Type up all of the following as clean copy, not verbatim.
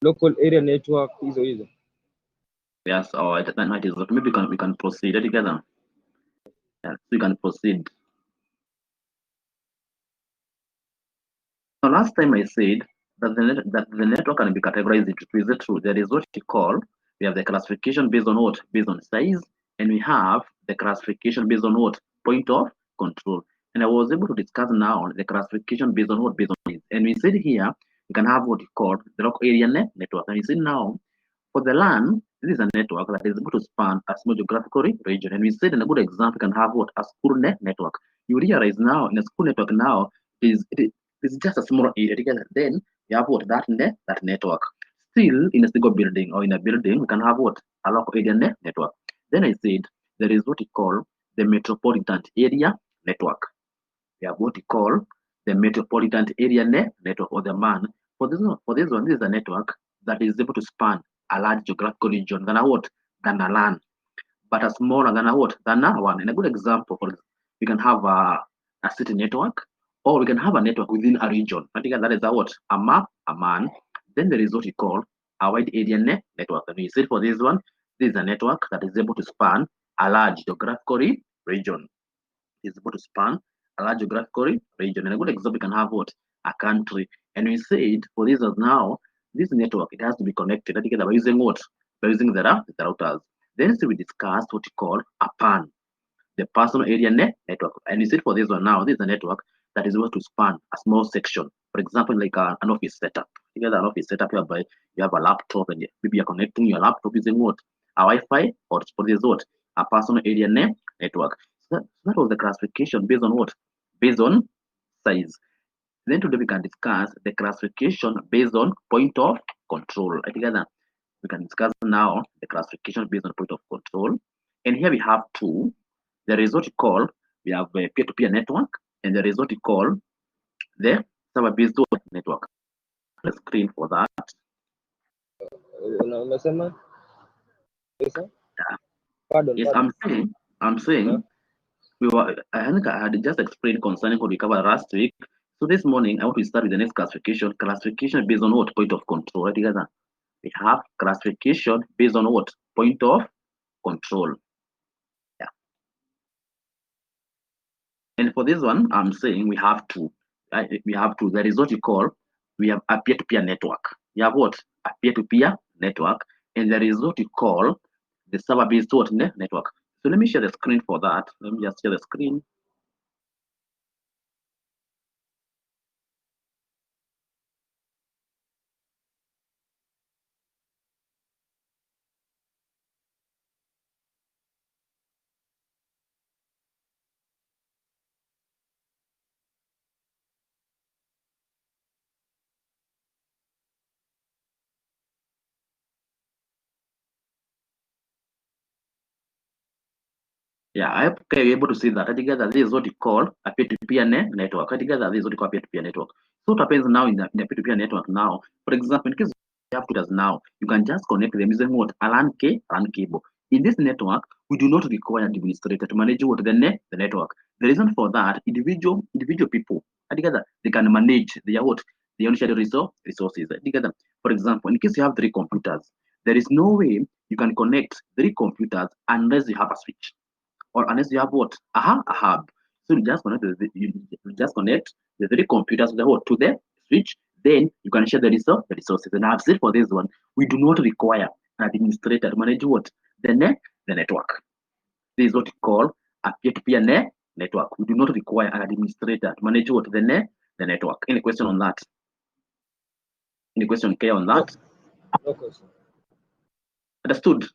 local area network hizo. Yes, or that might is maybe we can proceed together. Yeah, we can proceed. So last time I said that the network can be categorized into two. Is it true? There is what we call, we have the classification based on what? Based on size, and we have the classification based on what? Point of control. And I was able to discuss now the classification based on what? Based on size. And we said here we can have what we call the local area network. And we said now for the LAN, this is a network that is able to span a small geographical region. And we said in a good example can have what? A school network. You realize now in a school network now it's just a small area together. Then you have what? That network. Still in a single building or in a building, we can have what? A local area network. Then I said there is what we call the metropolitan area network. We have what we call the metropolitan area network, or the MAN. For this one, this is a network that is able to span a large geographical region than a what? Than a LAN, but a smaller than a what? Than a one. And a good example for this, we can have a city network, or we can have a network within a region. I think that is a what? A map, a MAN. Then there is what we call a wide area network. And we said for this one, this is a network that is able to span a large geographical region. It's able to span a large geographical region. And a good example can have what? A country. And we said for this now, this network, it has to be connected together by using what? By using the routers. Then we discussed what we call a PAN, the personal area network. And we said for this one now, this is a network that is able to span a small section. For example, like an office setup. Together an office setup whereby you have a laptop and maybe you're connecting your laptop using what? A Wi-Fi, or for this what? A personal area network. So that was the classification based on what? Based on size. Then today we can discuss the classification based on point of control. Together we can discuss now the classification based on point of control. And here we have two. There is what we call, we have a peer-to-peer network, and there is what we call the server-based network. The screen for that. Unasema? Yeah. Pardon, Yes, pardon. I'm saying, I think I had just explained concerning what we covered last week. So this morning, I want to start with the next classification. Classification based on what? Point of control. Right together. We have classification based on what? Point of control. Yeah. And for this one, I'm saying we have two. We have two. There is what you call, we have a peer-to-peer network. You have what? A peer-to-peer network. And there is what you call the server-based network. So let me share the screen for that. Let me just share the screen. Yeah, I hope you're able to see that. Together, this is what you call a peer-to-peer network. Together, this is what you call a peer-to-peer network. So what happens now in the peer-to-peer network now, for example, in case you have computers now, you can just connect them using what? A LAN cable. In this network, we do not require an administrator to manage what the network. The reason for that, individual people together, they can manage their what? Their own shared resources together. For example, in case you have 3 computers, there is no way you can connect 3 computers unless you have a switch, or unless you have what? A hub. So you just connect the 3 computers to the switch. Then you can share the resources. And I've said for this one, we do not require an administrator to manage what? The network. This is what we call a peer-to-peer network. We do not require an administrator to manage what? The network. Any question on that? Any question clear on that? No question. Understood?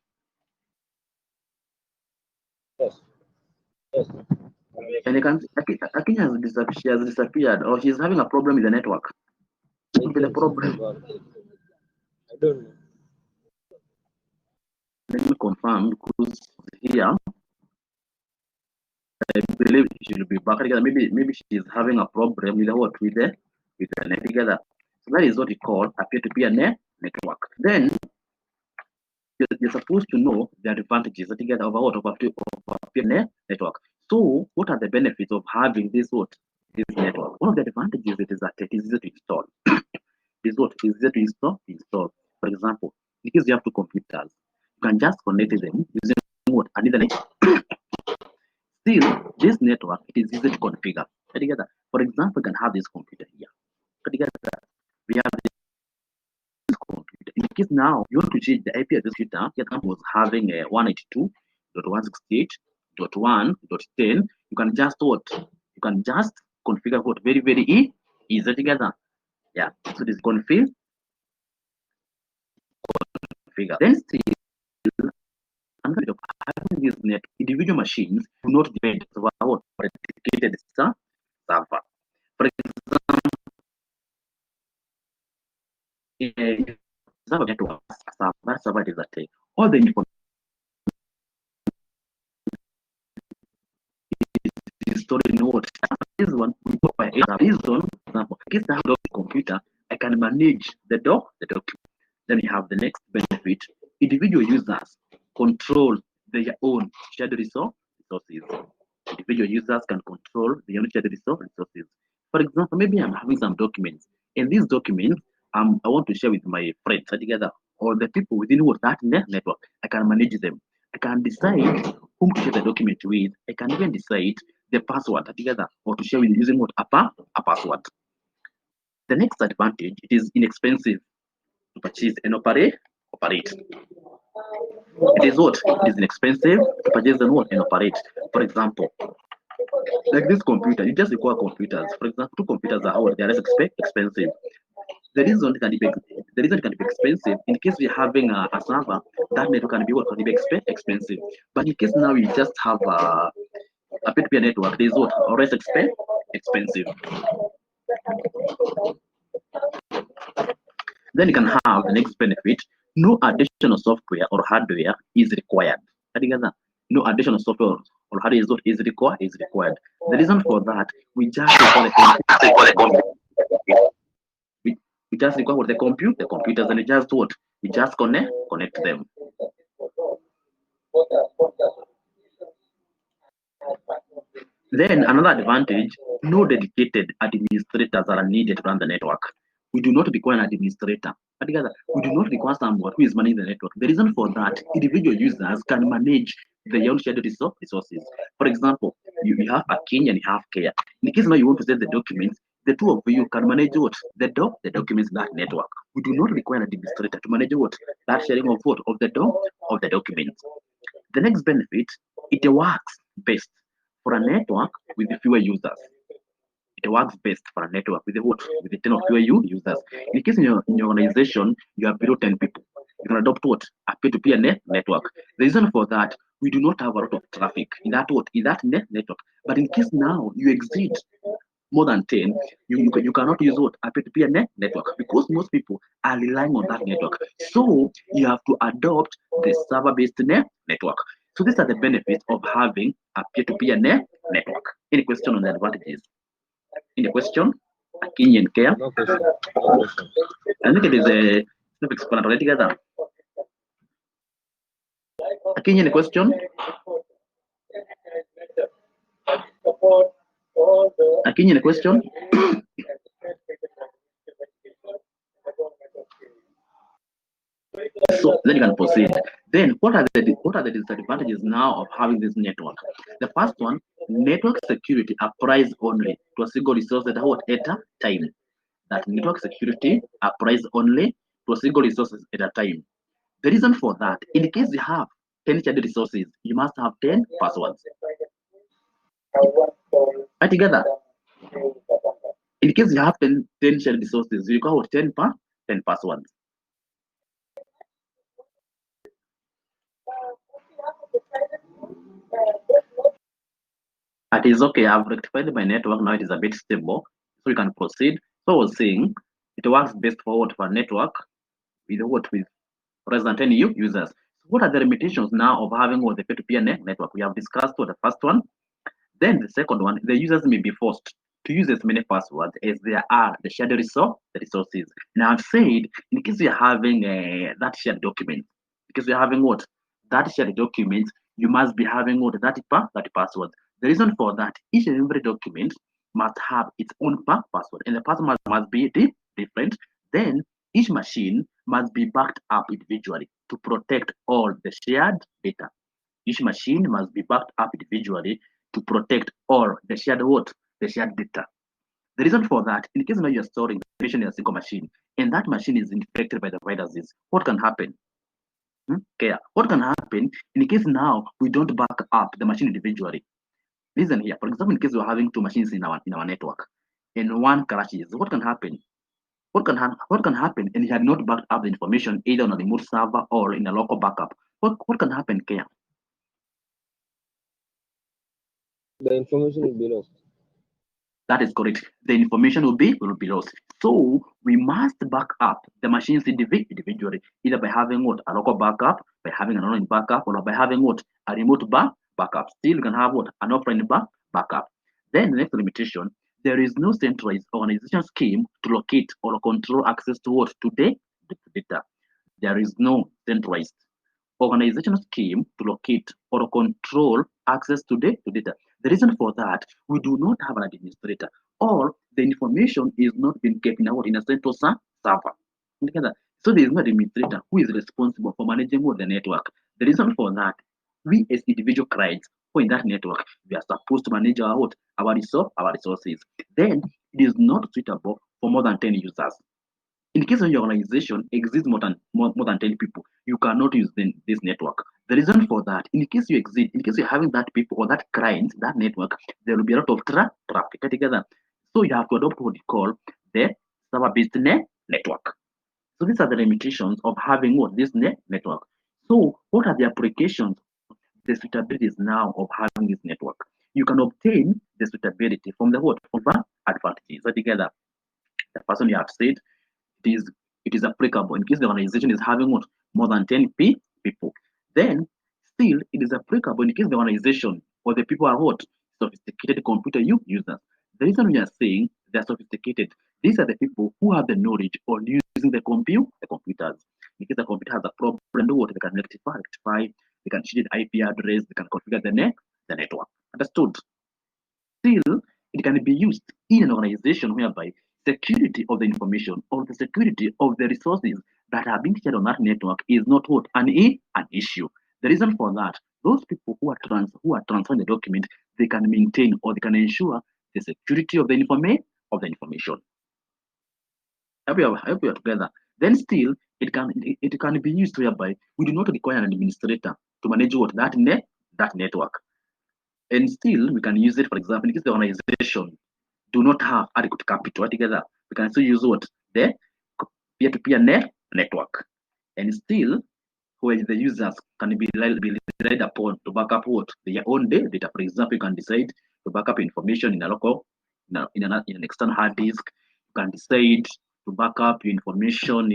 Yes. Yes. And you can, Akina has disappeared, or she's having a problem with the network. What would be the problem? I don't know. Let me confirm, because here I believe she'll be back together. Maybe she's having a problem with what? With the net together. So that is what we call a peer-to-peer network. Then you're supposed to know the advantages together of what? Of a peer network. So what are the benefits of having this network? One of the advantages is that it is easy to install. Is what? Is easy to install. For For example, in case you have two computers, you can just connect them using what? An Ethernet. Still, this network, it is easy to configure. Together, for example, you can have this computer here. Together, we have this computer. In case now you want to change the IP of this computer, the example was having a 192.168.1.10. You can just what? You can just configure what? Very, very easy together. Yeah. So this configure. Then still, another of having this net individual machines do not depend on a dedicated server. For example, server network server is at all the information is stored in what this one based on example. In case I have a computer, I can manage the document. Then we have the next benefit. Individual users control their own shared resources. Individual users can control their own shared resources. For example, maybe I'm having some documents, and these documents I want to share with my friends together, or the people within that network. I can manage them. I can decide whom to share the document with. I can even decide the password together, or to share with using what a password. The next advantage, it is inexpensive to purchase and operate. It is what? It is inexpensive to purchase and what? And operate. For example, like this computer, you just require computers. For example, two computers are out, they are less expensive. The reason it can be expensive, in case we're having a server, that network can be what? Can be expensive. But in case now you just have a peer-to-peer network, there is what? Always expensive. Then you can have the next benefit. No additional software or hardware is required. No additional software or hardware is required. The reason for that, we just require we just require the computers, and we just what? We just connect them. Then another advantage, no dedicated administrators are needed to run the network. We do not require an administrator. Together, we do not require someone who is managing the network. The reason for that, individual users can manage their own shared resources. For example, you have a king and you have care. In case now you want to send the documents, the two of you can manage what? The documents in that network. We do not require an administrator to manage what? That sharing of what? Of the documents. The next benefit, it works best for a network with fewer users. It works best for a network with the 10 or fewer users. In case in your organization you have below 10 people, you can adopt what? A peer-to-peer network. The reason for that, we do not have a lot of traffic in that network. But in case now you exceed more than 10, you cannot use what? A peer-to-peer network, because most people are relying on that network. So you have to adopt the server-based network. So these are the benefits of having a peer-to-peer network. Any question on the advantages? Any question? Akinyi and Care? No question. No question. I think it is a self-explanatory together. Akinyi, any question? Akinyi, any question? So then you can proceed. Then what are the disadvantages now of having this network? The first one, network security applies only to a single resource at a time. That network security applies only to a single resource at a time. The reason for that, in case you have 10 shared resources, you must have 10 passwords. Right, together. In case you have 10 shared resources, you got 10 passwords. It is okay. I've rectified my network. Now it is a bit stable, so you can proceed. So I was saying, it works best for a network with less than 10 users. So what are the limitations now of having the peer-to-peer network? We have discussed the first one. Then the second one, the users may be forced to use as many passwords as there are the shared resources. Now I've said, in case you're having that shared document, because you're having that shared document, you must be having that password. The reason for that, each and every document must have its own password, and the password must be different. Then each machine must be backed up individually to protect all the shared data. Each machine must be backed up individually to protect all the shared what? The shared data. The reason for that, in case now you're storing the information in a single machine, and that machine is infected by the viruses, what can happen? Okay, what can happen in case now we don't back up the machine individually? Listen here, for example, in case we're having two machines in our network, and one crashes, what can happen? What can happen? And he had not backed up the information either on a remote server or in a local backup. What can happen, Kea? The information will be lost. That is correct. The information will be lost. So we must back up the machines individually, either by having what? A local backup, by having an online backup, or by having what? A remote backup. Still, you can have what? An offline backup. Then the next limitation, there is no centralized organization scheme to locate or control access to what? To the data. There is no centralized organizational scheme to locate or control access to data. The reason for that, we do not have an administrator, or the information is not being kept in a central server. Together. So there is no administrator who is responsible for managing the network. The reason for that, we as individual clients who in that network, we are supposed to manage our resources. Then it is not suitable for more than 10 users. In case of your organization exists more than 10 people, you cannot use this network. The reason for that, in case you're having that people or that client, that network, there will be a lot of traffic together. So you have to adopt what we call the server-based network. So these are the limitations of having this network. So what are the applications, the suitabilities now of having this network? You can obtain the suitability from the from the advantages. So together, the person you have said, it is applicable in case the organization is having more than 10 people. Then still it is applicable in case the organization or the people are sophisticated computer users. The reason we are saying they are sophisticated, these are the people who have the knowledge on using the computers. In case the computer has a problem, they can rectify, they can change the IP address, they can configure the network. Understood? Still, it can be used in an organization whereby security of the information or the security of the resources that are being shared on that network is not an issue. The reason for that, those people who are transferring the document, they can maintain or they can ensure the security of the information. I hope we are together. Then still, it can be used whereby we do not require an administrator to manage that network. And still, we can use it, for example, in case the organization do not have adequate capital together, we can still use the peer-to-peer network. And still, where the users can be relied upon to back up their own data. For example, you can decide to back up information in a local, in an external hard disk. You can decide to back up your information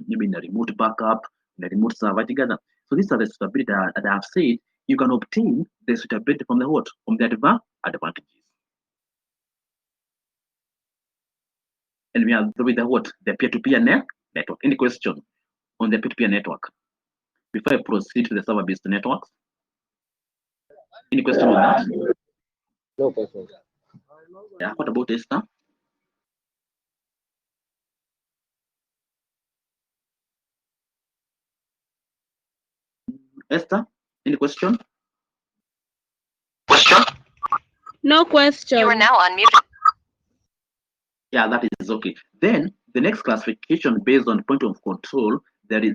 maybe in a remote backup, in a remote server together. So these are the suitability that I have said. You can obtain the suitability from from the advantages. And we are with the peer-to-peer network. Any question on the peer-to-peer network before I proceed to the server-based networks? Any question on that? No question. Yeah. What about Esther? Esther, any question? No question. You are now unmuted. Yeah, that is okay. Then the next classification based on point of control, there is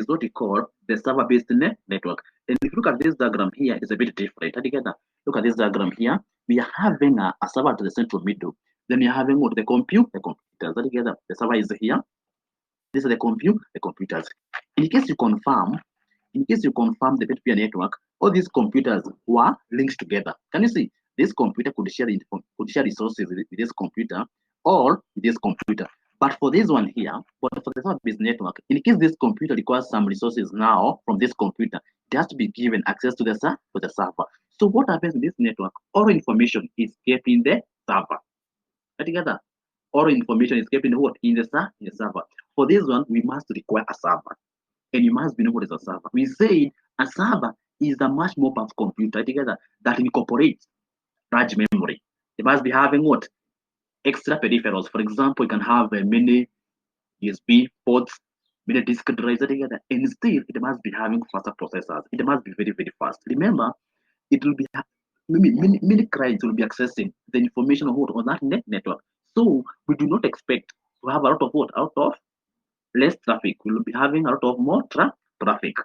what we call the server-based network. And if you look at this diagram here, it's a bit different. Together, look at this diagram here. We are having a server to the central middle. Then we are having the computers. Together, the server is here. These are the computers. In case you confirm the peer-to-peer network, all these computers were linked together. Can you see? This computer could share resources with this computer or with this computer. But for this one here, but for the server-based network, in case this computer requires some resources now from this computer, it has to be given access to the server. So what happens in this network? All information is kept in the server. Together, all information is kept in the server. For this one, we must require a server, and you must be know what is a server. We say a server is a much more powerful computer together that incorporates large memory. It must be having extra peripherals. For example, you can have many USB ports, mini disk drives together, and still it must be having faster processors. It must be very, very fast. Remember, it will be many clients will be accessing the information on that network. So we do not expect to have a lot of what out of less traffic. We will be having a lot of more traffic.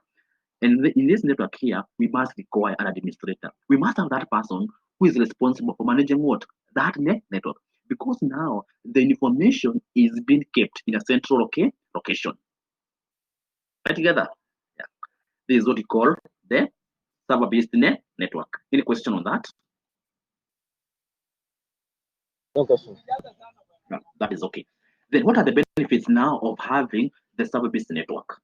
And in this network here, we must require an administrator. We must have that person who is responsible for managing what? That network. Because now the information is being kept in a central location. Right together? Yeah. This is what we call the server-based network. Any question on that? No question. No, that is okay. Then what are the benefits now of having the server-based network?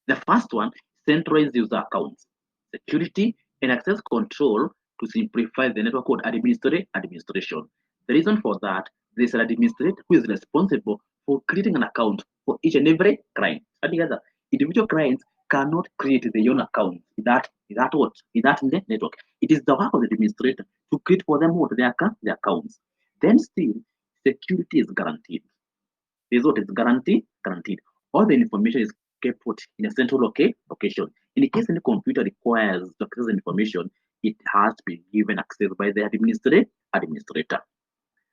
The first one, centralized user accounts, security, and access control to simplify the network code administration. The reason for that, there is an administrator who is responsible for creating an account for each and every client. And the other, individual clients cannot create their own account in that network. It is the work of the administrator to create for them what their accounts. Then still, security is guaranteed. This is what is guaranteed. All the information is kept put in a central location. In case any computer requires to access information, it has to be given access by the administrator.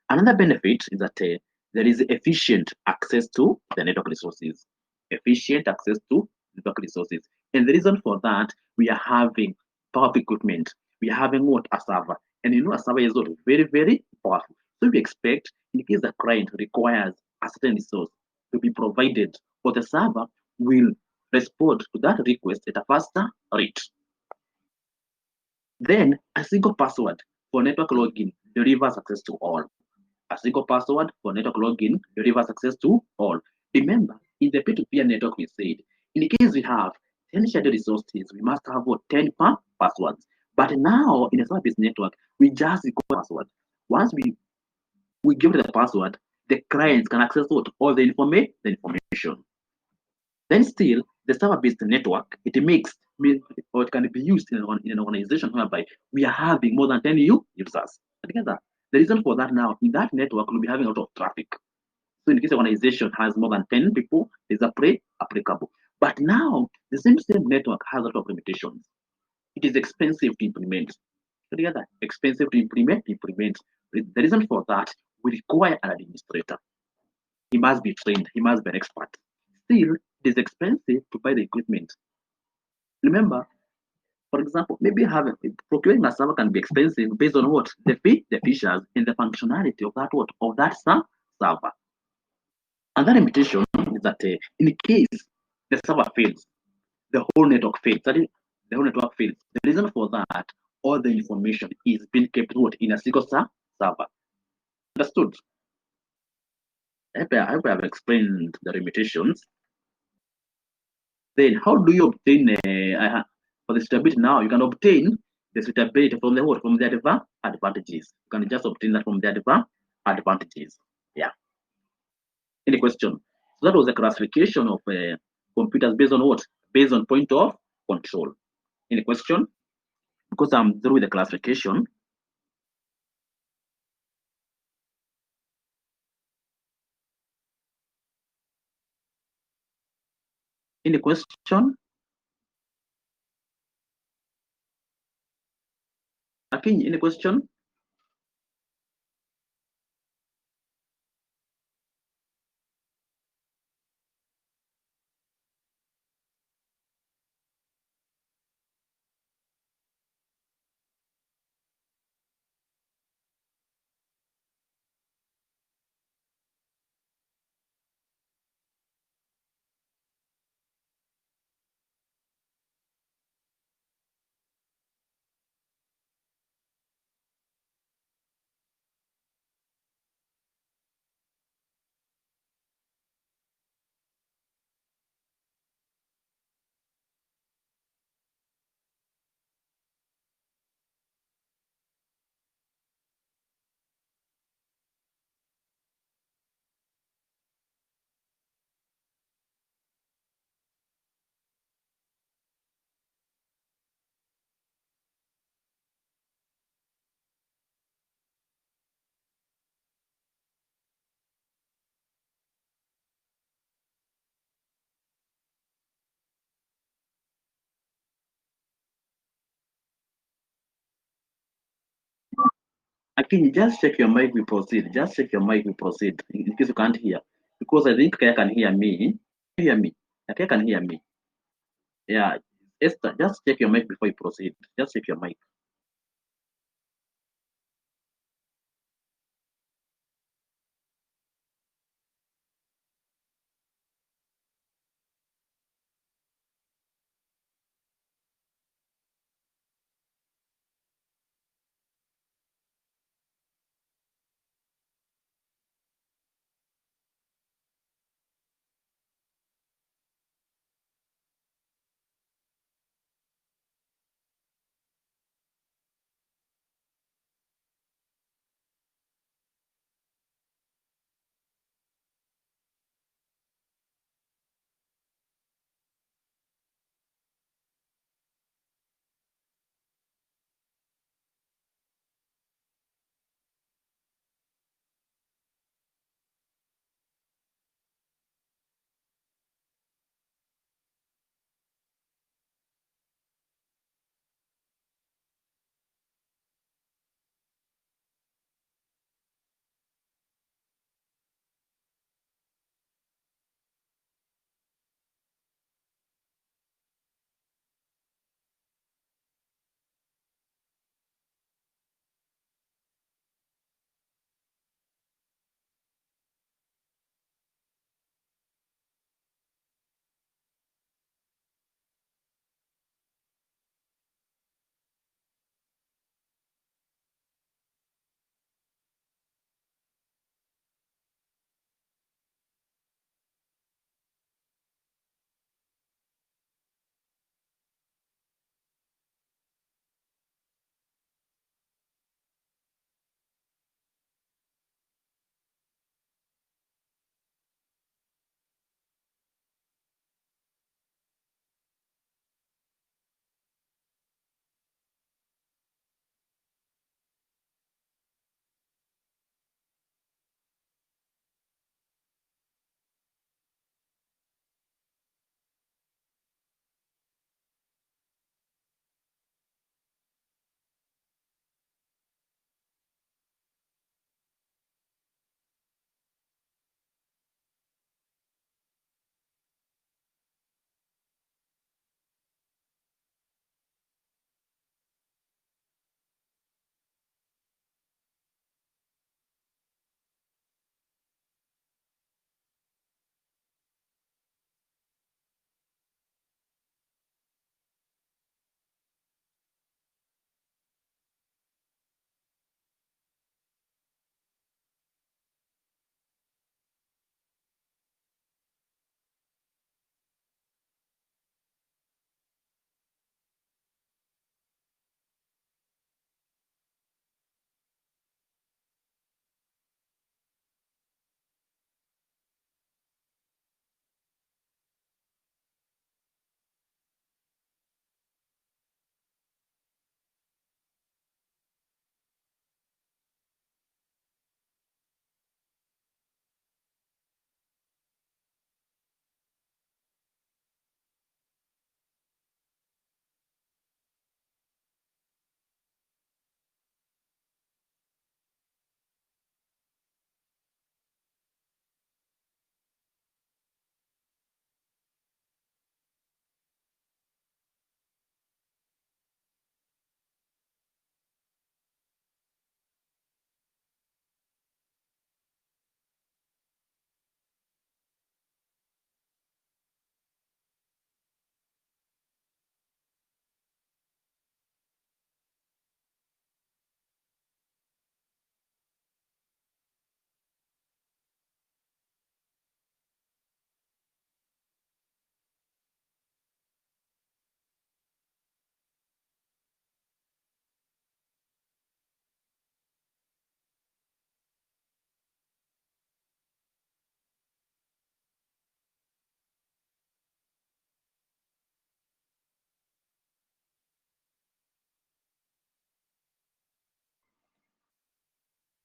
Another benefit is that there is efficient access to the network resources. Efficient access to network resources. And the reason for that, we are having powerful equipment. We are having what? A server. And you know, a server is also very, very powerful. So we expect, in case the client requires a certain resource to be provided, or the server will respond to that request at a faster rate. Then a single password for network login delivers access to all. A single password for network login delivers access to all. Remember, in the peer-to-peer network, we said, in case we have 10 shared resources, we must have what 10 passwords. But now in a service network, we just require password. Once we give the password, the clients can access what all the information. Then still, the server-based network, it makes or it can be used in an organization whereby we are having more than 10 users together. The reason for that now, in that network, we'll be having a lot of traffic. So in case the organization has more than 10 people, it's applicable. But now, the same network has a lot of limitations. It is expensive to implement. Together, expensive to implement. The reason for that, we require an administrator. He must be trained. He must be an expert. Still, it is expensive to buy the equipment. Remember, for example, maybe procuring a server can be expensive based on what the features and the functionality of that server. Another limitation is that in case the server fails, the whole network fails. The whole network fails. The reason for that, all the information is being kept in a single server. Understood? I hope I have explained the limitations. Then, how do you obtain for the suitability? Now, you can obtain the suitability from the advantages. You can just obtain that from the advantages. Yeah. Any question? So that was the classification of computers based on what? Based on point of control. Any question? Because I'm through with the classification. Any question? Akin, any question? Again, just check your mic, we proceed. Just check your mic, we proceed. In case you can't hear. Because I think Kaya can hear me. Hear me. Kaya can hear me. Yeah. Esther, just check your mic before you proceed. Just check your mic.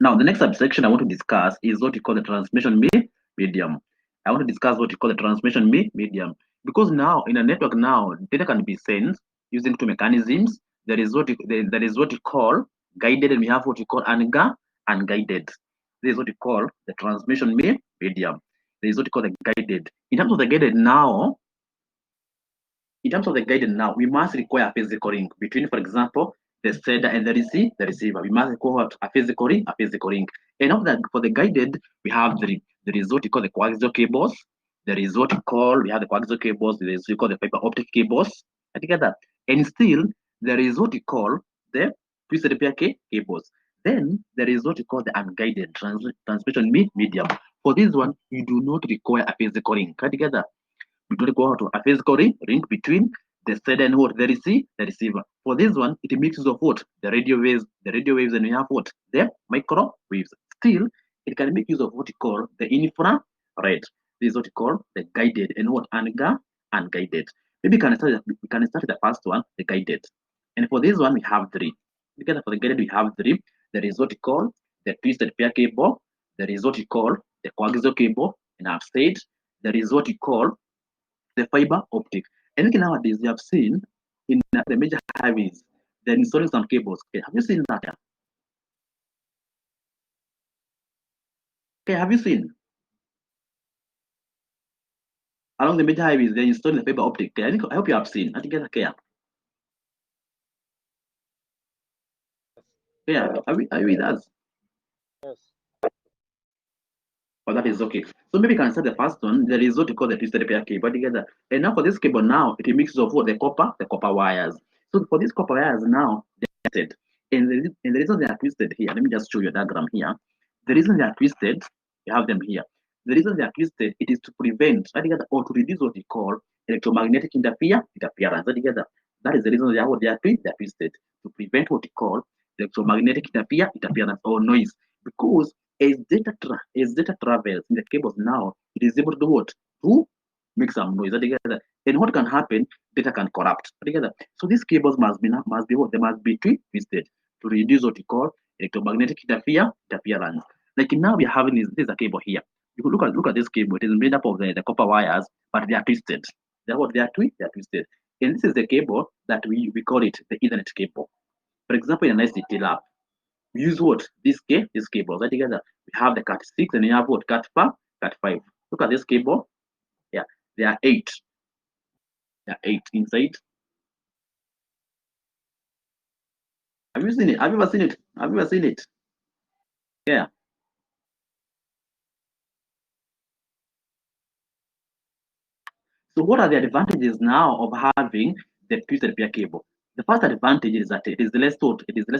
Now, the next subsection I want to discuss is what we call the transmission medium. I want to discuss what we call the transmission medium, because now in a network now data can be sent using two mechanisms. There is what we call guided, and we have what we call unguided. This is what we call the transmission medium. This is what we call the guided. In terms of the guided now, we must require a physical link between, for example, the sender and the receiver. We must require a physical link. And of that, for the guided, we have there is what we call the coaxial cables. There is what we call the coaxial cables. There is what we call the fiber optic cables. Together, and still there is what we call the twisted pair cables. Then there is what we call the unguided transmission medium. For this one, you do not require a physical link. Together, you don't require a physical link between the sender and what the receiver. For this one, it mixes of what the radio waves, and we have what the microwaves. Still, it can make use of what we call the infrared. This is what we call the guided and what unguided. Maybe we can start the first one, the guided. And for this one, we have three. Together for the guided, we have three. There is what we call the twisted pair cable. There is what we call the coaxial cable, and I've said there is what we call the fiber optic. And nowadays we have seen in the major highways they're installing some cables. Okay, have you seen that? Okay, have you seen? Along the major highways they're installing the fiber optic. Okay, I hope you have seen. I think it's okay. Yeah, are you with us? Yes. Oh, that is okay. So maybe you can start the first one. There is what we call the twisted pair cable together. And now for this cable now, it mixes of what the copper wires. So for these copper wires now, they're twisted. And the reason they are twisted here, let me just show you a diagram here. The reason they are twisted, you have them here. The reason they are twisted, it is to prevent or to reduce what we call electromagnetic interference together. That is the reason they are twisted, to prevent what we call electromagnetic interference or noise. Because as data travels in the cables now, it is able to do what? To make some noise together. And what can happen? Data can corrupt together. So these cables must be what? They must be twisted to reduce what we call electromagnetic interference. Like now we are having this is a cable here. You could look at this cable. It is made up of the copper wires, but they are twisted. They are twisted. And this is the cable that we call it the Ethernet cable. For example, in an ICT lab, we use what? This cable right together. We have the cat 6 and we have what? Cat 5. Look at this cable. Yeah, there are 8. There are 8 inside. Have you seen it? Have you ever seen it? Have you ever seen it? Yeah. So what are the advantages now of having the twisted pair cable? The first advantage is that it is less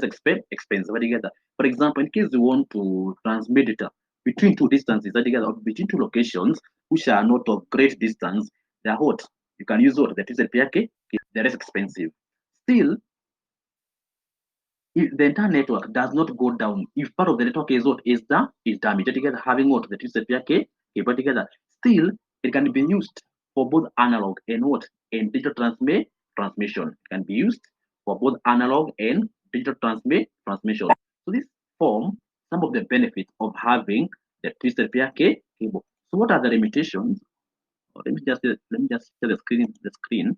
expensive together. For example, in case you want to transmit data between two distances together, or between two locations which are not of great distance, they are what? You can use what? The twisted pair cable. They're less expensive. Still, if the entire network does not go down, if part of the network is damaged together, having what? The twisted pair cable together, still it can be used for both analog and what? And digital transmission. It can be used for both analog and digital transmission. So this form some of the benefits of having the twisted pair cable. So what are the limitations? Let me just share the screen.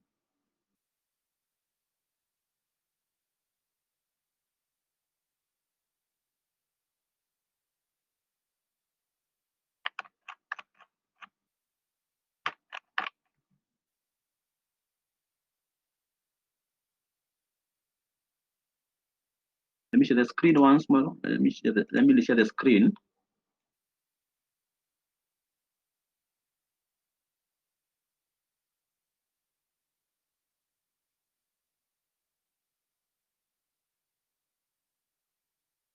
Let me share the screen once more. Let me share the screen.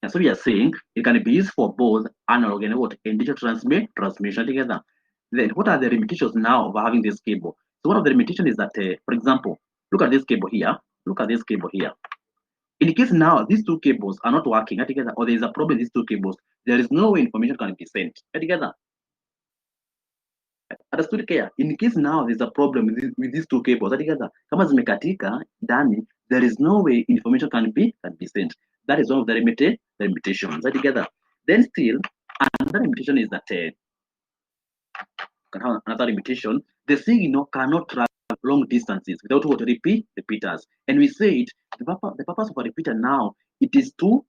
And so we are saying it can be used for both analog and what? And digital transmission together. Then what are the limitations now of having this cable? So one of the limitations is that, for example, look at this cable here. Look at this cable here. In case now these two cables are not working together, or there is a problem with these two cables, there is no way information can be sent together. Understood care? In case now there's a problem with these two cables together, kama zimekatika ndani, there is no way information can be sent. That is one of the limitations together. Then still another limitation is that another limitation, the signal cannot travel long distances without what repeaters. And we said the purpose of a repeater now, it is to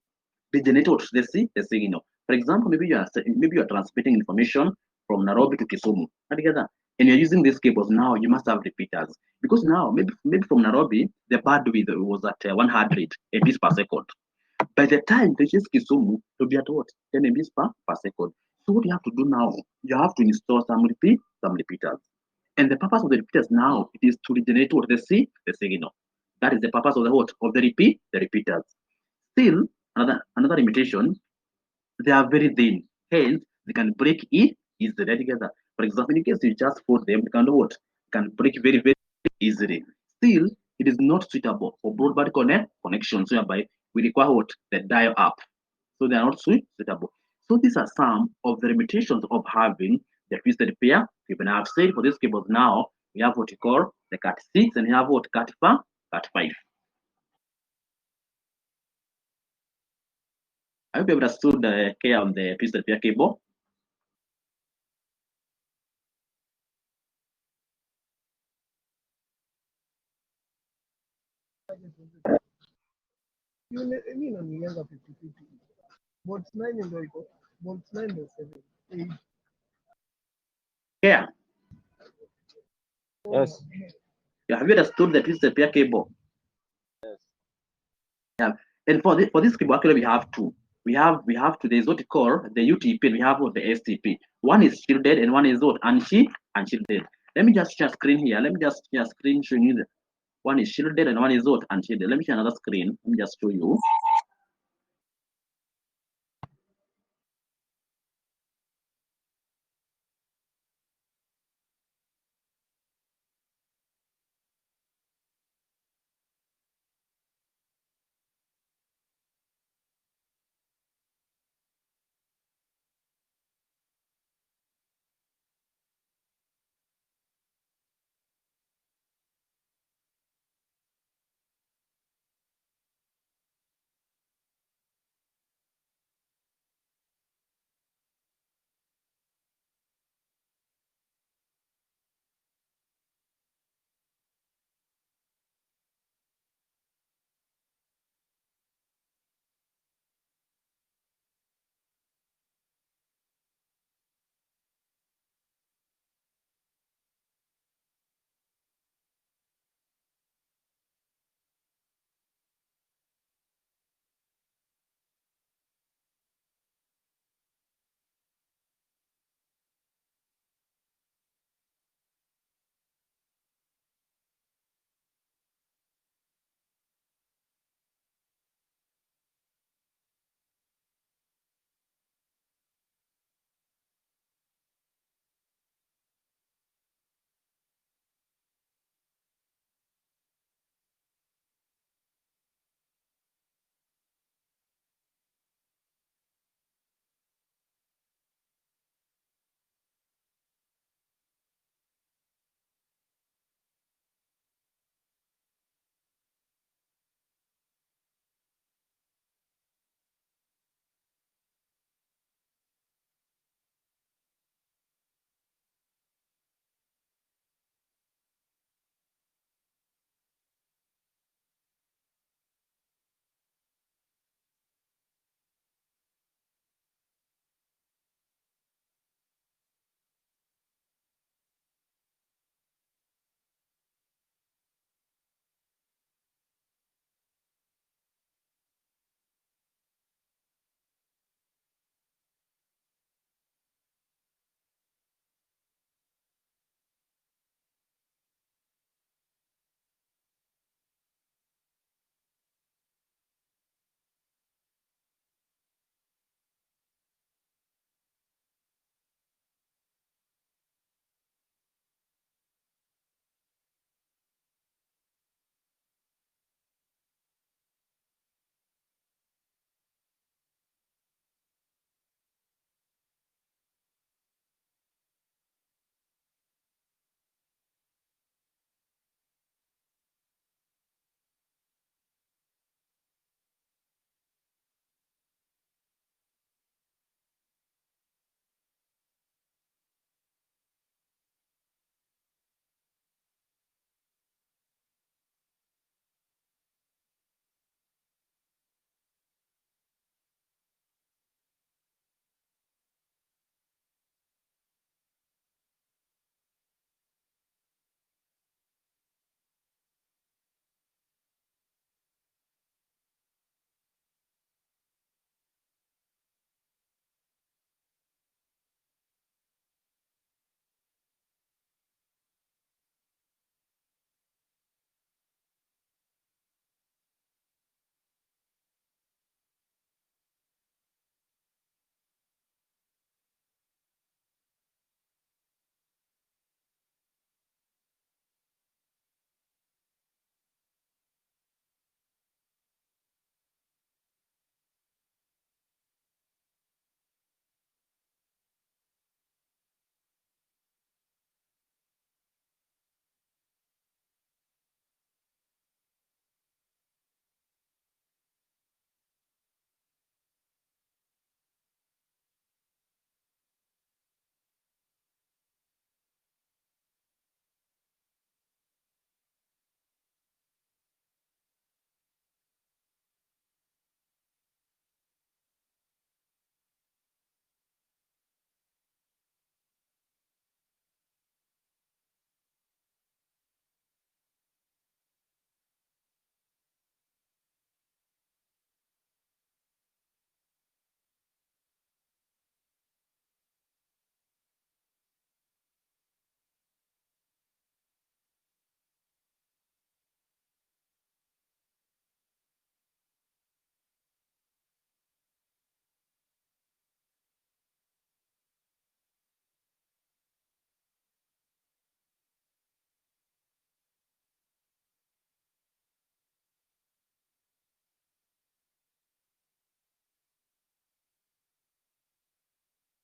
regenerate what the signal. For example, maybe you are transmitting information from Nairobi to Kisumu together, and you're using these cables. Now you must have repeaters because now maybe from Nairobi the bandwidth was at 100 MBs per second. By the time it reaches Kisumu, to be at what 10 MBs per second. So what you have to do now, you have to install some repeaters. And the purpose of the repeaters now it is to regenerate what the signal. That is the purpose of the what of the repeaters. Still, another limitation, they are very thin. Hence, they can break easily together. For example, in case you just put them, they can do what? Can break very easily. Still, it is not suitable for broadband connections whereby we require what? The dial up. So they are not suitable. So these are some of the limitations of having the twisted pair. Even I have said for these cables now, we have what we call the Cat6 and we have what Cat5. I hope you understood the care on the twisted pair cable. Mimi nanianga 50-50. Bolt 9 ndio iko. Bolt 9 ndio 7. Care. Yes. Yeah, have you understood the twisted pair cable? Yes. Yeah. And for this cable, actually we have two. We have two. There's what we call the UTP and we have what the STP. One is shielded and one is what unshielded. Let me just share screen here. Let me just share screen showing you. One is shielded and one is what unshielded. Let me share another screen. Let me just show you.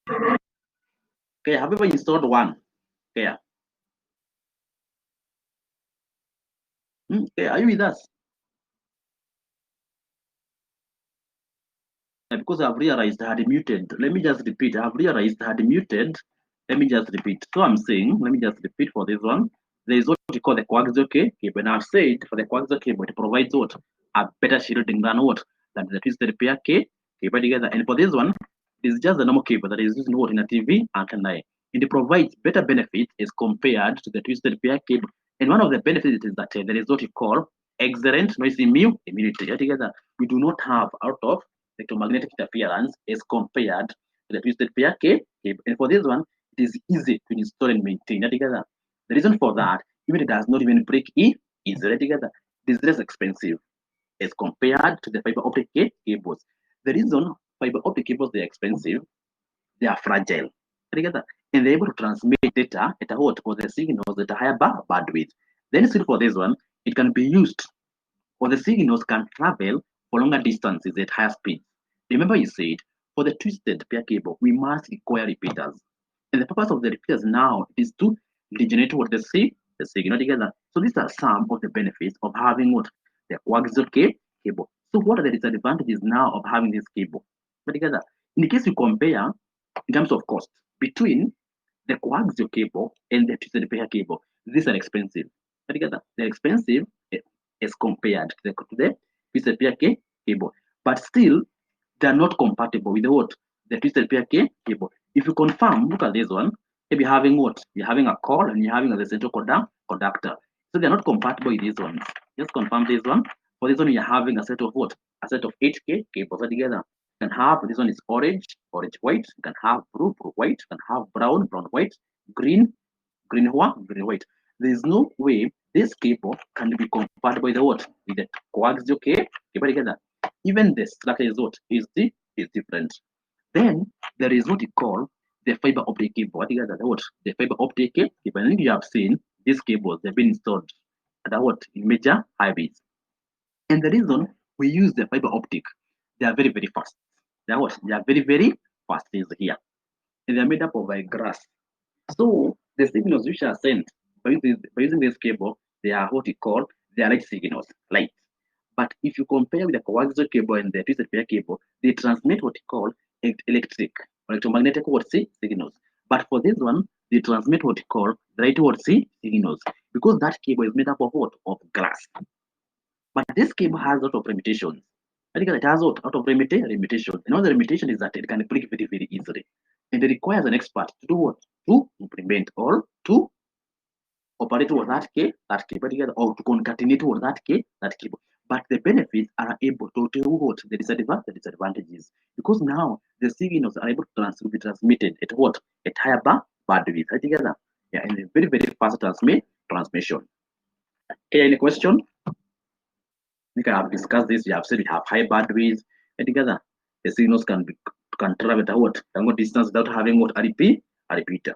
Okay, have you ever installed one? Okay. Okay, are you with us? Because I've realized I had muted. Let me just repeat. I've realized I had muted. Let me just repeat. So I'm saying, let me just repeat for this one. There is what we call the coaxial cable. And I've said for the coaxial cable, it provides what? A better shielding than what? Than the twisted pair cable together. And for this one, it's just the normal cable that is used in what? In a TV antenna. And it provides better benefits as compared to the twisted pair cable. And one of the benefits is that there is what we call excellent noise immunity. Together, we do not have out of electromagnetic interference as compared to the twisted pair cable. And for this one, it is easy to install and maintain together. The reason for that, even it does not even break easily together, it is less expensive as compared to the fiber optic cables. The reason fiber optic cables they are expensive, they are fragile together, and they're able to transmit data at a what or the signals at a higher bandwidth. Then still for this one, it can be used or the signals can travel for longer distances at higher speeds. Remember you said, for the twisted pair cable, we must require repeaters. And the purpose of the repeaters now is to regenerate what the signal together. So these are some of the benefits of having what? The coaxial cable. So what are the disadvantages now of having this cable? But together, in case you compare in terms of cost between the coaxial cable and the twisted pair cable, these are expensive. But together, they're expensive as compared to the twisted pair cable. But still, they're not compatible with what? The twisted pair cable. If you confirm, look at this one. Maybe having what? You're having a core and you're having a central conductor. So they're not compatible with these ones. Just confirm this one. For this one, you're having a set of what? A set of 8K cables together. You can have this one is orange, white. You can have blue, white. You can have brown, white, green, green white. There is no way this cable can be compatible with the what? With the coaxial cable together. Even the structure is what is different. Then there is what you call the fiber optic cable. What together what? The fiber optic cable. I think you have seen these cables, they've been installed at what in major highways. And the reason we use the fiber optic, they are very, very fast. They are what? They are very, very fast is here. And they are made up of grass. So the signals which are sent by using this cable, they are what we call they are light signals, light. But if you compare with the coaxial cable and the twisted pair cable, they transmit what we call electromagnetic signals. But for this one, they transmit what we call light signals because that cable is made up of what? Of glass. But this cable has a lot of limitations. It has a lot of limitations. And one of the limitation is that it can break very, very easily. And it requires an expert to do what? To implement or to operate with that cable together or to concatenate with that cable. But the benefits are able to tell what the disadvantages. Because now the signals are able to be transmitted at what? At higher bandwidth together. Yeah, and a very, very fast transmission. Okay, any question? We can have discussed this. You have said we have high bandwidth and together the signals can travel at what longer distance without having what a repeater.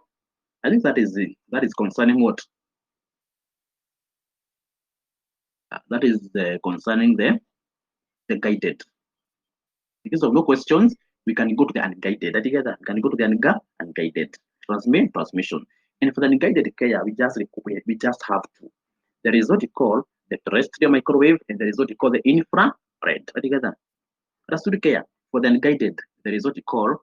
I think that is concerning what that is concerning the guided. Because of no questions, we can go to the unguided. Together, we can go to the unguided transmission. And for the unguided care, we just have two. There is what you call the terrestrial microwave, and there is what you call the infrared. Together, that's to the care. For the unguided, there is what you call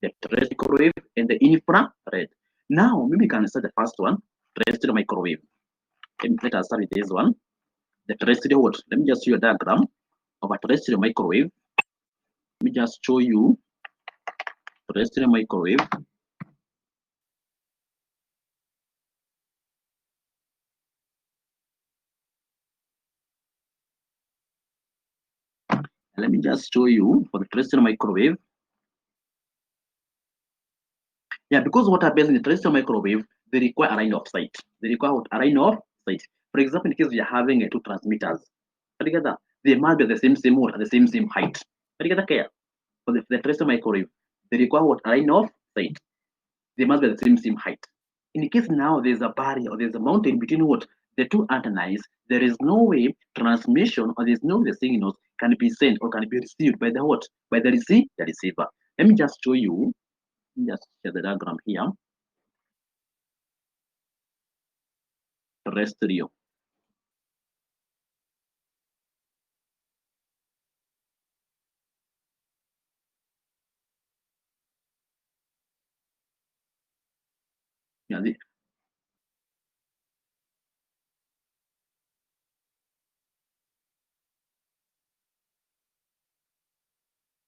the terrestrial microwave and the infrared. Now, maybe we can start the first one, terrestrial microwave. Let us start with this one. The terrestrial what? Let me just show you a diagram of a terrestrial microwave. Let me just show you terrestrial microwave. Let me just show you for the terrestrial microwave. Yeah, because what happens in the terrestrial microwave, they require a line of sight. They require a line of sight. For example, in case we are having two transmitters together, they must be the same mode at the same height. Together, care for the terrestrial microwave, they require what a line of sight. They must be the same height. In case now there's a barrier or there's a mountain between what the two antennas, there is no way transmission or there's no way the signals can be sent or can be received by the what by the receiver. Let me just show you Just share the diagram here. Terrestrial. Yeah,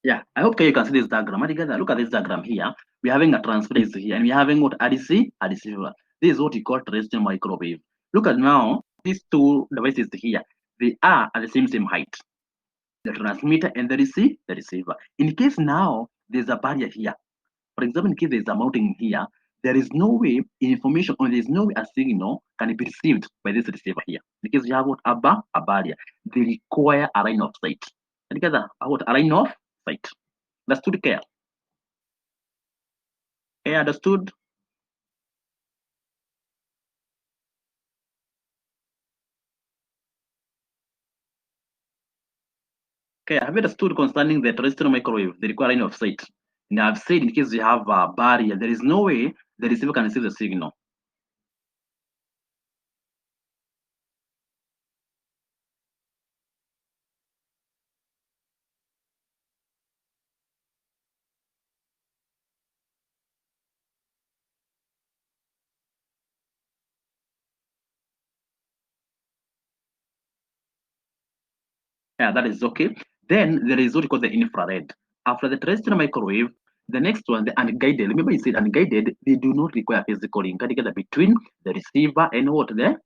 yeah, I hope you can see this diagram. Together, look at this diagram here. We're having a transference here, and we're having what RDC, receiver. This is what we call terrestrial microwave. Look at now, these two devices here, they are at the same height. The transmitter and the receiver. In case now there's a barrier here, for example, in case there's a mountain here, there is no way information or there is no way a signal can be received by this receiver here. Because you have what a barrier, they require a line of sight. And together, what a line of sight. Understood, care? Care understood? Okay, have you understood concerning the terrestrial microwave, the requiring of sight? And I've said in case you have a barrier, there is no way the receiver can receive the signal. Yeah, that is okay. Then there is what we call the infrared. After the terrestrial microwave, the next one, the unguided. Remember, you said unguided, they do not require physical link together between the receiver and what the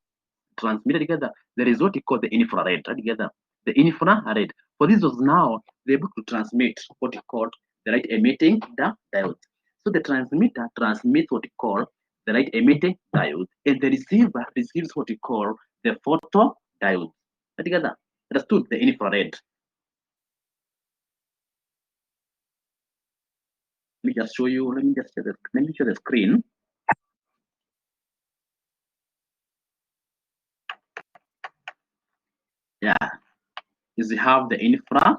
transmitter together. There is what we call the infrared together. The infrared. For this was now they're able to transmit what we call the light emitting diode. So the transmitter transmits what we call the light emitting diode, and the receiver receives what we call the photo diode. Together, understood the infrared. Let me just show you. Let me show the screen. Yeah, is you have the infrared.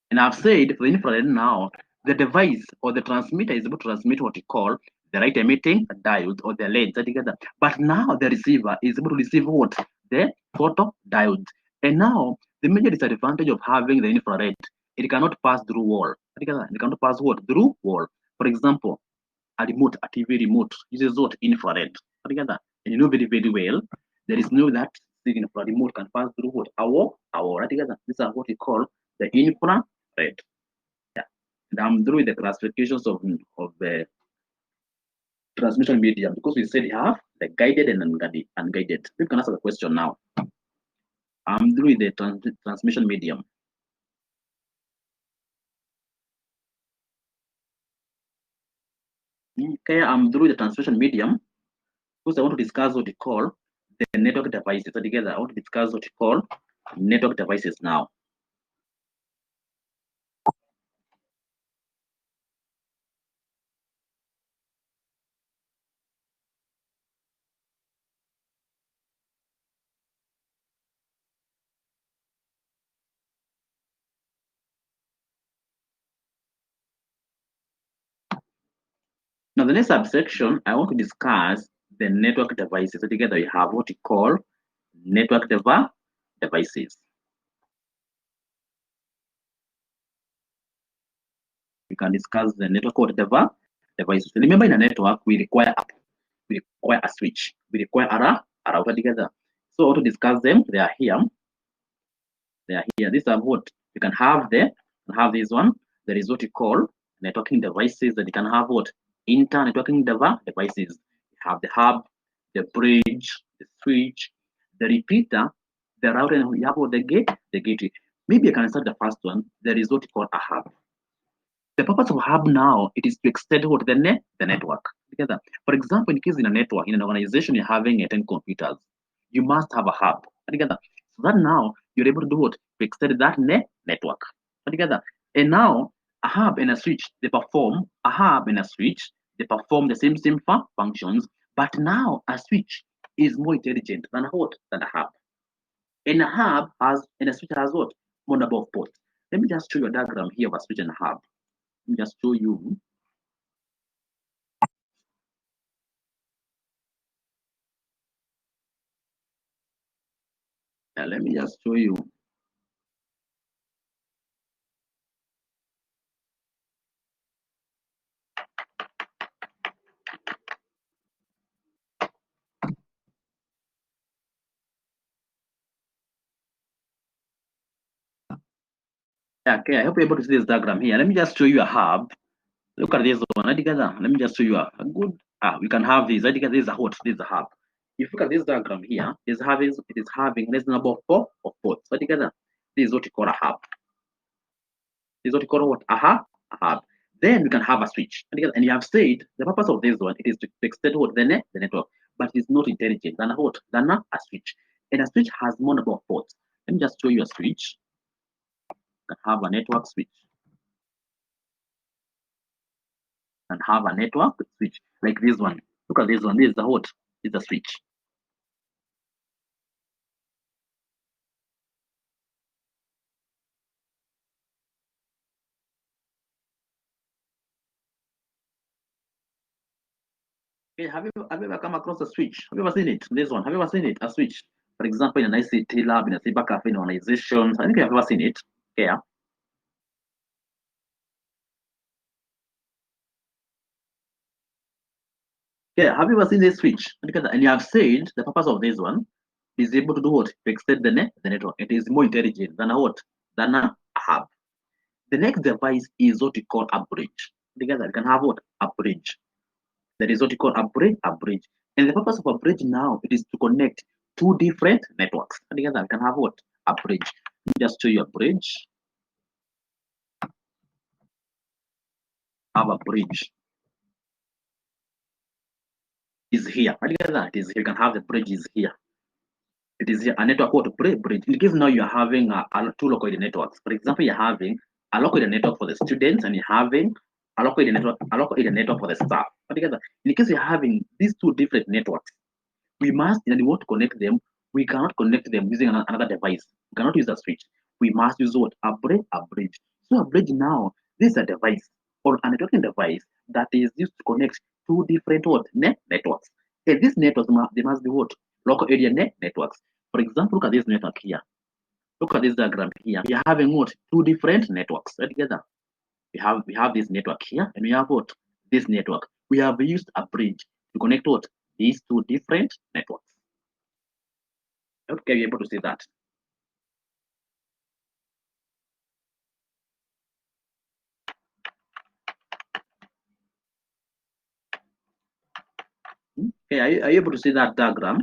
And I've said for the infrared now, the device or the transmitter is able to transmit what we call the light emitting diode or the LEDs together. But now the receiver is able to receive what? The photo diode. And now the major disadvantage of having the infrared, it cannot pass through wall. Together, it cannot pass what? Through wall. For example, a remote, a TV remote uses what? Infrared. Together. And you know very, very well, there is no that signal for a remote can pass through what? Our together. These are what we call the infrared. Yeah. And I'm through with the classifications of the transmission medium because we said you have the guided and unguided. You can answer the question now. I'm through with the transmission medium. Okay, I'm through the transmission medium because I want to discuss what we call the network devices. So together, I want to discuss what we call network devices now. Now, the next subsection, I want to discuss the network devices. So together, we have what we call network devices. We can discuss the network devices. Remember, in a network, we require a switch, we require a router together. So, I want to discuss them. They are here. They are here. These are what you can have there. You have this one. There is what you call networking devices that you can have what inter-networking devices. You have the hub, the bridge, the switch, the repeater, the router, and you have what the gateway. Maybe I can start the first one. There is what you call a hub. The purpose of hub now it is to extend what the network together. For example, in case in a network, in an organization, you're having 10 computers, you must have a hub together. So that now you're able to do what? To extend that network together. And now a hub and a switch, they perform a hub and a switch, they perform the same functions, but now a switch is more intelligent than what? Than a hub. And a hub has and a switch has what? More number of ports. Let me just show you a diagram here of a switch and a hub. Let me just show you. Let me just show you. Okay, I hope you're able to see this diagram here. Let me just show you a hub. Look at this one. Let me just show you a good. We can have this. This is a hot. This is a hub. If you look at this diagram here, it is having less number of four of ports. This is what you call a hub. This is what you call what? A hub. Then we can have a switch. And you have said the purpose of this one, it is to extend what the network, but it's not intelligent than a switch. And a switch has more number of ports. Let me just show you a switch. You can have a network switch. And have a network switch like this one. Look at this one. This is the hot. This is the switch. Okay, have you ever come across a switch? Have you ever seen it? This one. Have you ever seen it? A switch. For example, in an ICT lab, in a cyber cafe, in organizations. I think you have ever seen it. Yeah. Yeah, have you ever seen this switch? And you have said the purpose of this one is able to do what? To extend the network. It is more intelligent than a what? Than a hub. The next device is what we call a bridge. Together, we can have what? A bridge. That is what we call a bridge. And the purpose of a bridge now, it is to connect two different networks. Together, we can have what? A bridge. Let me just show you a bridge. Have a bridge. Is here. Together, it is here. You can have the bridge is here. It is here a network called bridge. In case now you are having two local networks. For example, you're having a local network for the students and you're having a local network for the staff. Together, in case you're having these two different networks, we must, and we want to connect them. We cannot connect them using another device. We cannot use a switch. We must use what? A bridge. So a bridge now, this is a device or a networking device that is used to connect two different what? Networks. And these networks, they must be what? Local area networks. For example, look at this network here. Look at this diagram here. We are having what? Two different networks together. We have this network here, and we have what? This network. We have used a bridge to connect what? These two different networks. Okay, you're able to see that. Okay, are you able to see that diagram?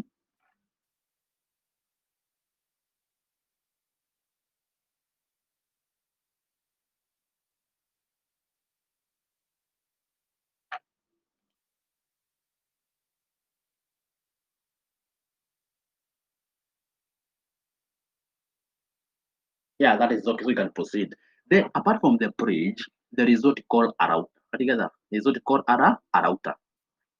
Yeah, that is okay. So we can proceed. Then, apart from the bridge, there is what we call a router. Together, there is what we call a router.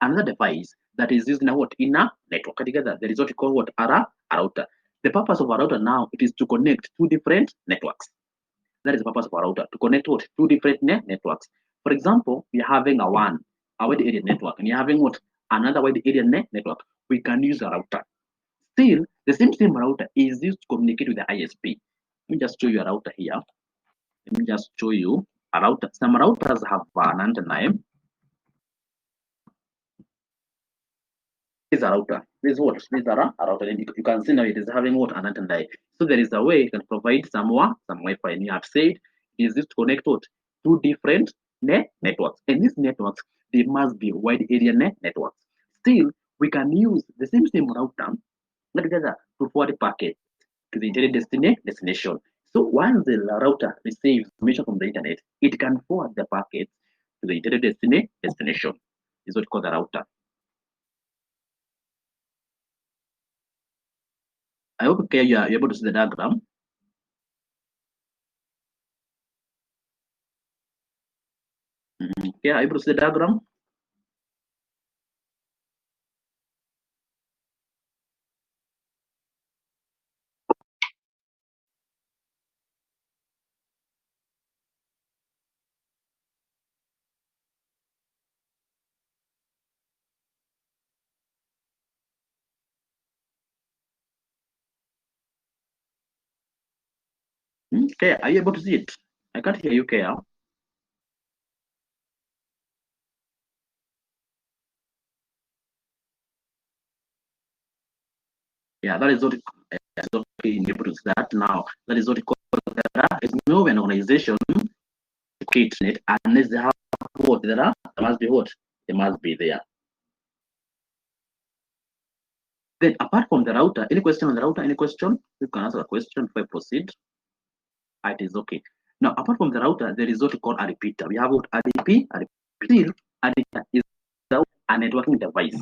Another device that is used in a network. Together, there is what we call what a router. The purpose of a router now, it is to connect two different networks. That is the purpose of a router, to connect what? Two different networks. For example, we are having a wide area network, and you're having what? Another wide area network. We can use a router. Still, the same router is used to communicate with the ISP. Let me just show you a router here. Let me just show you a router. Some routers have an antenna. This is a router. This is what? This is a router. And you can see now it is having what? An antenna. So there is a way you can provide some Wi-Fi. And you have said it is used to connect what? Two different networks. And these networks, they must be wide area networks. Still, we can use the same router together to forward packets to the intended destination. So once the router receives information from the internet, it can forward the packet to the intended destination. This is what we call the router. I hope okay, you're able to see the diagram. Okay, are you able to see the diagram? Okay, are you able to see it? I can't hear you, Kaya. Yeah, that is what able to see that now. That is what it called. There is no an organization it unless they have what there are. There must be what? They must be there. Then apart from the router, any question on the router? Any question? You can answer a question before I proceed. It is okay. Now, apart from the router, there is what we call a repeater. We have what a repeater. A repeater is a networking device.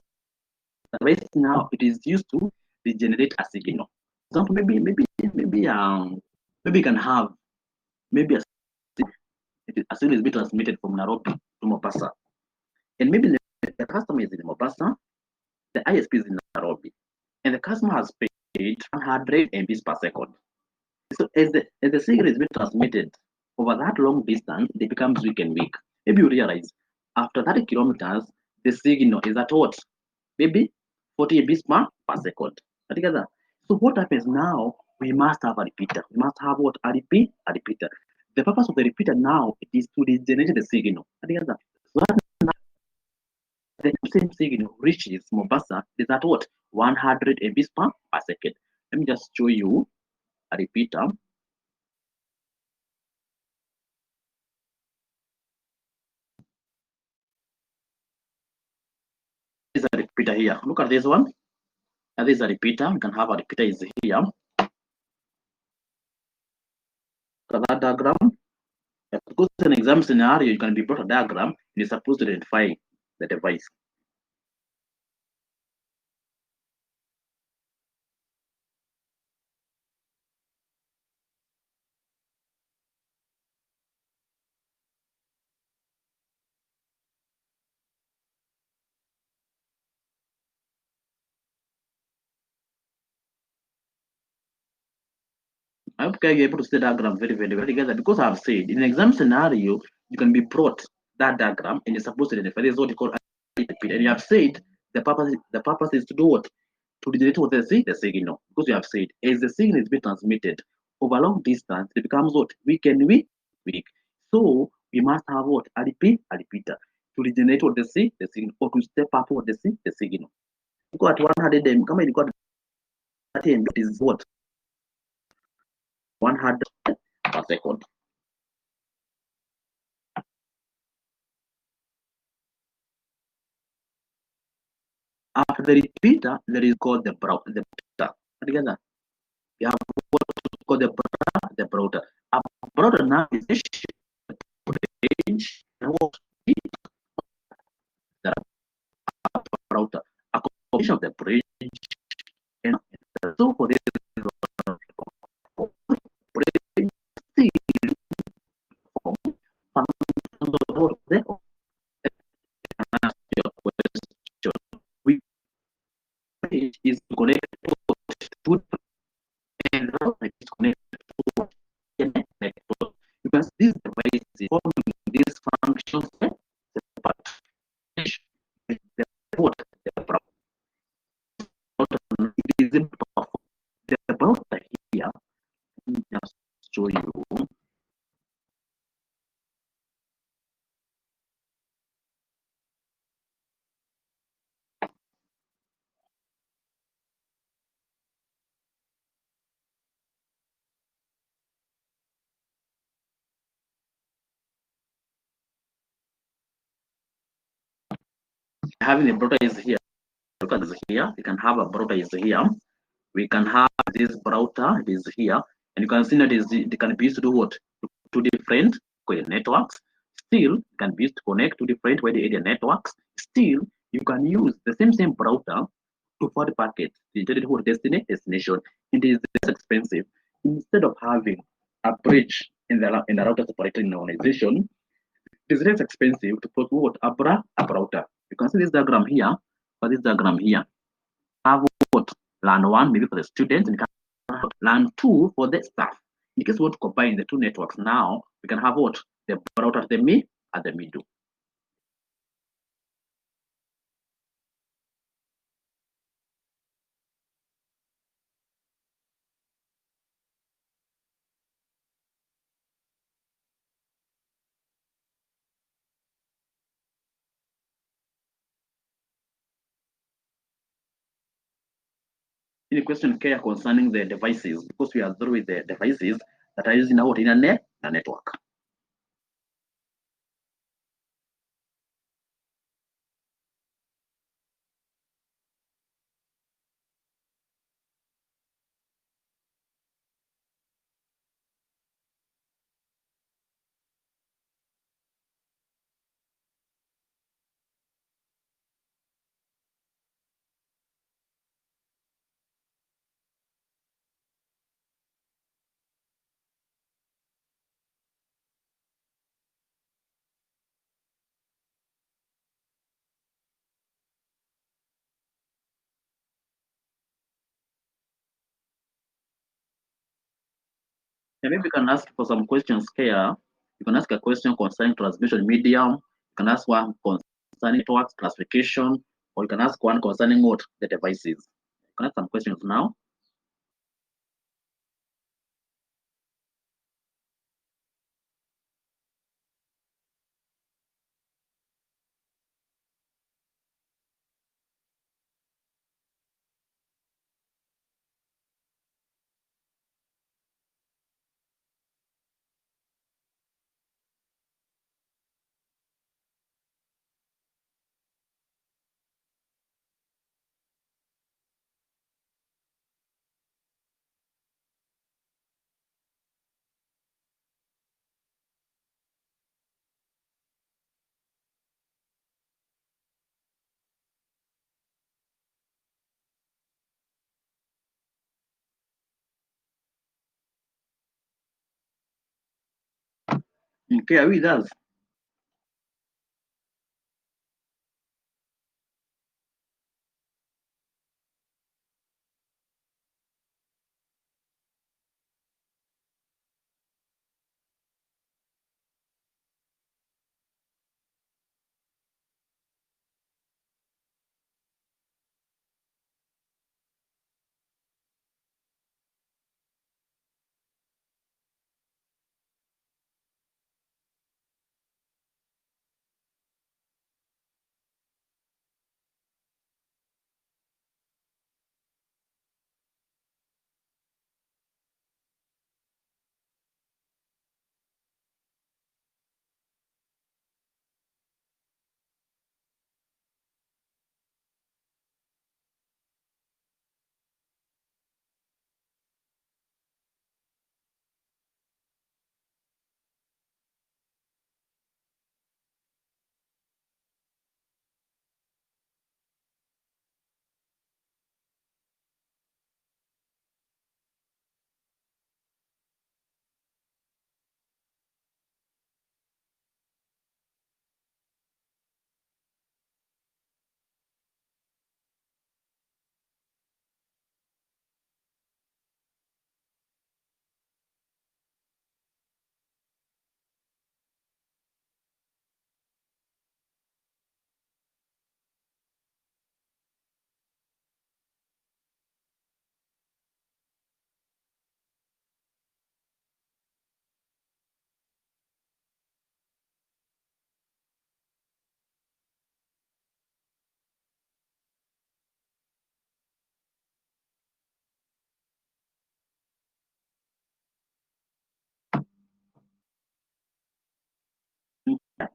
The device now it is used to regenerate a signal. For example, maybe you can have maybe a signal is being transmitted from Nairobi to Mombasa, and maybe the customer is in Mombasa, the ISP is in Nairobi, and the customer has paid 100 MBs per second. So as the signal is being transmitted over that long distance, it becomes weak and weak. Maybe you realize after 30 kilometers, the signal is at what? Maybe 40 MBs per second. Together. So what happens now? We must have a repeater. We must have what? A repeater. The purpose of the repeater now it is to regenerate the signal. Together. So the same signal reaches Mombasa is at what? 100 MBs per second. Let me just show you a repeater. This is a repeater here. Look at this one. And this is a repeater. You can have a repeater is here. Look at that diagram. Because it's an exam scenario, you can be brought a diagram. You're supposed to identify the device. I hope you're able to see the diagram very, very well together because I've said in an exam scenario, you can be brought that diagram and you're supposed to identify this is what you call repeat. And you have said the purpose is to do what? To generate what the signal. Because you have said as the signal is being transmitted over long distance, it becomes what? Weak and weak. So we must have what? A repeater to regenerate what the signal or to step up what the signal. Because at 100 them, come in, got 30 is what? 100 per second. After the repeater, there is called the router. Together, we have what is called the router. A router now is range and what the router. A combination of the bridge and so for this bridge we is connected to and is connected to the network because this device is forming this function set but the port the router is the router here. Let me just show you. Having a router is here. Is here. You can have a router is here. We can have this router is here, and you can see that it can be used to do what? To different networks. Still, it can be used to connect to different wide area networks. Still, you can use the same router to forward packets intended for destination. It is less expensive. Instead of having a bridge in the router separated in the organization, it is less expensive to put what a router. You can see this diagram here, or this diagram here. Have what LAN 1 maybe for the students, and LAN 2 for the staff. In case we want to combine the two networks now, we can have what? The router at the middle. Any question care concerning the devices, because we are through with the devices that are using our internet and network. Yeah, maybe you can ask for some questions here. You can ask a question concerning transmission medium. You can ask one concerning network classification, or you can ask one concerning what the devices. You can ask some questions now. Okay, are we there?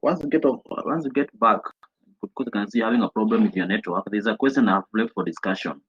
Once you get back, because you can see having a problem with your network, there's a question I've left for discussion.